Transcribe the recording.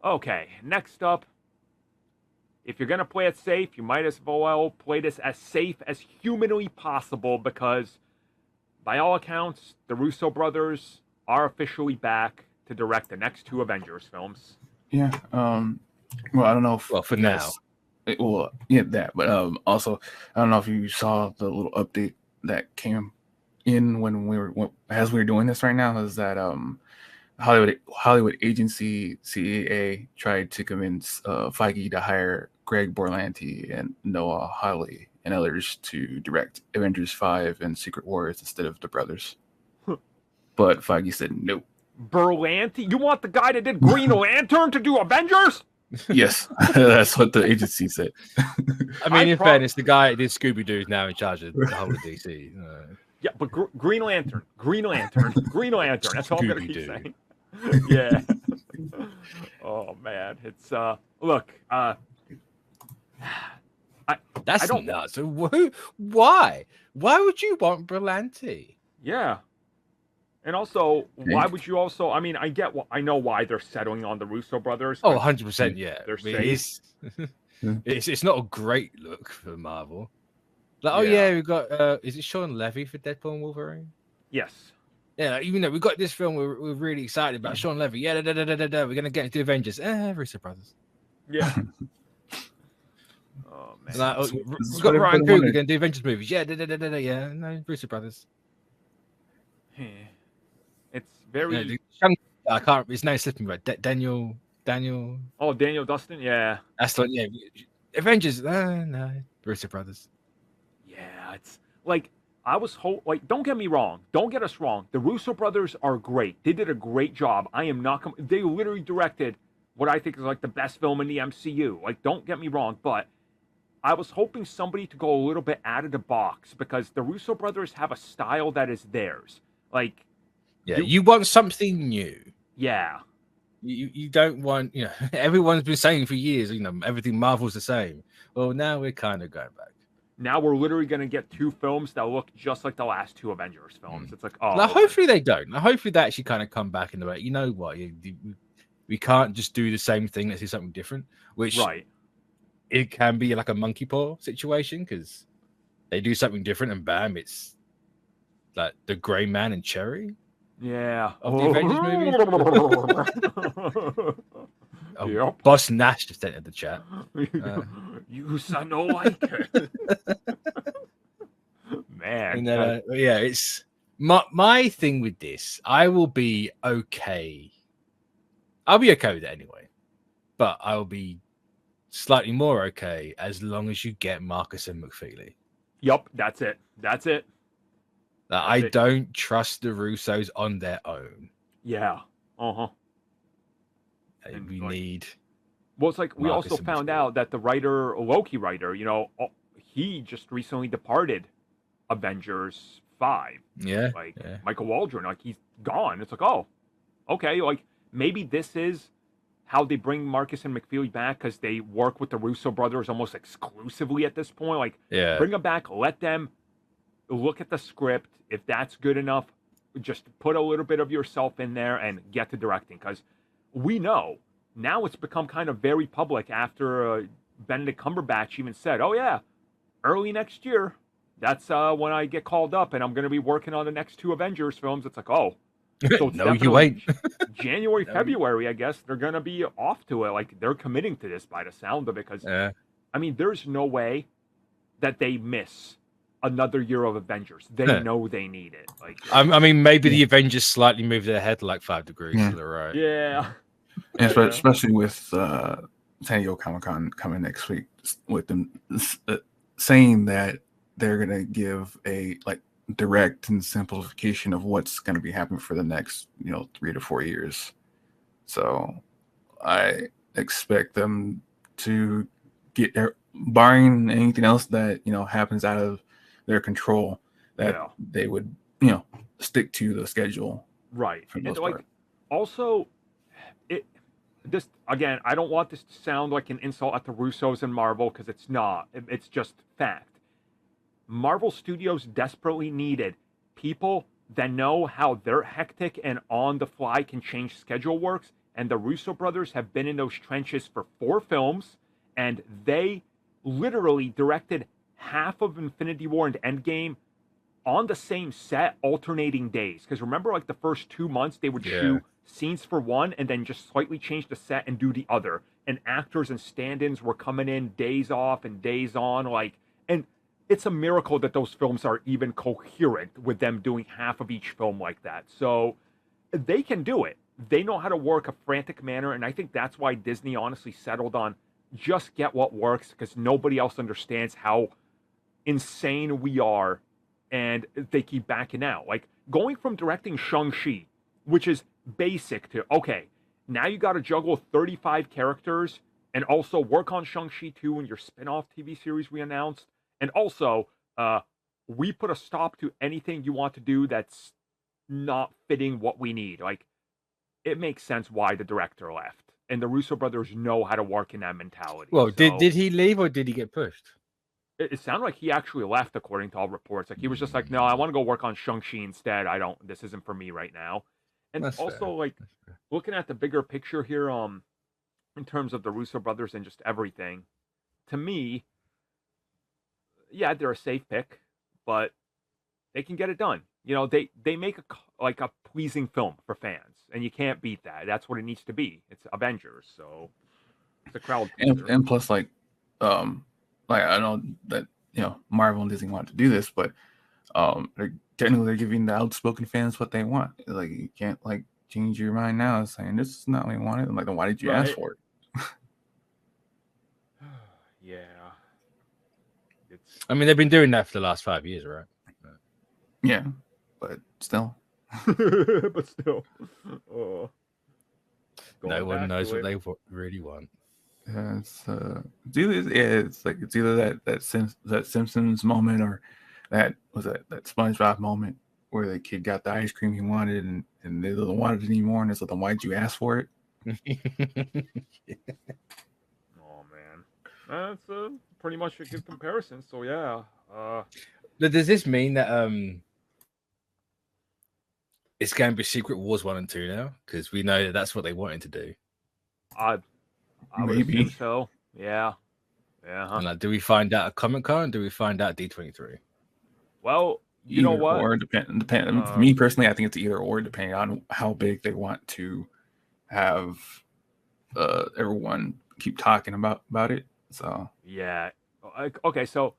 Okay, next up, if you're going to play it safe, you might as well play this as safe as humanly possible because, by all accounts, the Russo brothers are officially back to direct the next two Avengers films. Yeah. Well, I don't know if Well, for you now. guys, well, yeah, that, but also, I don't know if you saw the little update that came in as we were doing this right now. Is that Hollywood agency CAA tried to convince Feige to hire Greg Berlanti and Noah Hawley and others to direct Avengers 5 and Secret Wars instead of the brothers. But Feige said no. Berlanti? You want the guy that did Green Lantern to do Avengers? Yes, that's what the agency said. I mean, in fairness, the guy that did Scooby Doo is now in charge of the whole of DC. Yeah, but Green Lantern. That's all I'm going to keep saying. Yeah. Oh, man. It's, look, that's nuts. Why? Why would you want Berlanti? Yeah. And also, why would you also? I mean, I know why they're settling on the Russo brothers. Oh, 100%, yeah. They're safe. It's not a great look for Marvel. Like, we've got is it Sean Levy for Deadpool and Wolverine? Yes. Yeah, even though we've got this film, we're really excited about Sean Levy. Yeah, we're gonna get into the Avengers. Russo brothers. Yeah. Oh man. Like, we've got Ryan Coogler, we're gonna do Avengers movies. Yeah, no, Russo brothers. It's very. I can't. His name's slipping right. Daniel. Oh, Daniel Dustin. Yeah. That's like Avengers. No, Russo brothers. Yeah, it's like I was don't get me wrong. Don't get us wrong. The Russo brothers are great. They did a great job. I am not. They literally directed what I think is like the best film in the MCU. Like, don't get me wrong, but I was hoping somebody to go a little bit out of the box because the Russo brothers have a style that is theirs. Like. Yeah, you want something new. Yeah. You don't want, everyone's been saying for years, everything Marvel's the same. Well, now we're kind of going back. Now we're literally going to get two films that look just like the last two Avengers films. It's like, oh. Now, hopefully they don't. Now, hopefully they actually kind of come back in the way, you know what? We can't just do the same thing. Let's do something different. Which it can be like a monkey paw situation because they do something different and bam, it's like the Gray Man and Cherry. Yeah. Of the Avengers movies. Yep. Boss Nash just entered the chat. You son no like it. Man. And it's my thing with this. I will be okay. I'll be okay with it anyway. But I'll be slightly more okay as long as you get Marcus and McFeely. Yep, that's it. I don't trust the Russos on their own. Yeah. We need. Well, it's like we also found out that the Loki writer, he just recently departed Avengers 5. Yeah. Michael Waldron, he's gone. It's like, oh, okay. Like, maybe this is how they bring Marcus and McFeely back because they work with the Russo brothers almost exclusively at this point. Like, bring them back, let them look at the script. If that's good enough, just put a little bit of yourself in there and get to directing. Because we know now it's become kind of very public after Benedict Cumberbatch even said, oh, yeah, early next year, that's when I get called up and I'm going to be working on the next two Avengers films. It's like, oh. So no, you ain't. January, February, I guess, they're going to be off to it. Like, they're committing to this by the sound of it. Because, I mean, there's no way that they miss another year of Avengers. They know they need it. Like, I mean, maybe the Avengers slightly moved their head like 5 degrees to the right. Yeah. And especially with San Diego Comic-Con coming next week, with them saying that they're gonna give a direct and simplification of what's going to be happening for the next 3 to 4 years. So I expect them to get, barring anything else that happens out of their control, that they would stick to the schedule. Right. And also, this again, I don't want this to sound like an insult at the Russos and Marvel because it's not. It's just fact. Marvel Studios desperately needed people that know how their hectic and on the fly can change schedule works And the Russo brothers have been in those trenches for 4 films, and they literally directed half of Infinity War and Endgame on the same set, alternating days. Because remember, like the first 2 months, they would shoot scenes for one and then just slightly change the set and do the other. And actors and stand-ins were coming in days off and days on, like, and it's a miracle that those films are even coherent with them doing half of each film like that. So they can do it. They know how to work a frantic manner, and I think that's why Disney honestly settled on just get what works, because nobody else understands how insane we are, and they keep backing out. Like, going from directing Shang-Chi, which is basic, to, okay, now you got to juggle 35 characters and also work on Shang-Chi 2 and your spin-off TV series we announced, and also we put a stop to anything you want to do that's not fitting what we need. Like, it makes sense why the director left. And the Russo brothers know how to work in that mentality. Well, so, did he leave or did he get pushed? It sounded like he actually left, according to all reports. Like, he was just like, no, I want to go work on Shang-Chi instead. This isn't for me right now. And That's also, fair. like, looking at the bigger picture here, in terms of the Russo brothers and just everything, to me, yeah, they're a safe pick, but they can get it done. You know, they make a pleasing film for fans, and you can't beat that. That's what it needs to be. It's Avengers, so it's a crowd pleaser. And plus, like I know that Marvel and Disney want to do this, but they're giving the outspoken fans what they want. Like, you can't like change your mind now saying this is not what you wanted. Like, then why did you ask for it? Yeah. I mean, they've been doing that for the last 5 years, right? Yeah, but still. But still. No one knows what they really want. Yeah, it's either that Simpsons moment, or that SpongeBob moment where the kid got the ice cream he wanted and they don't want it anymore, and it's like, then why'd you ask for it? Oh man, that's pretty much a good comparison. So yeah. Does this mean that it's going to be Secret Wars 1 and 2 now? Because we know that's what they wanted to do. I would Maybe. assume so. Yeah. Yeah. And like, do we find out at Comic-Con? Do we find out at D23? Well, you know what? Or depend. For me personally, I think it's either or, depending on how big they want to have everyone keep talking about it. So yeah. Okay, so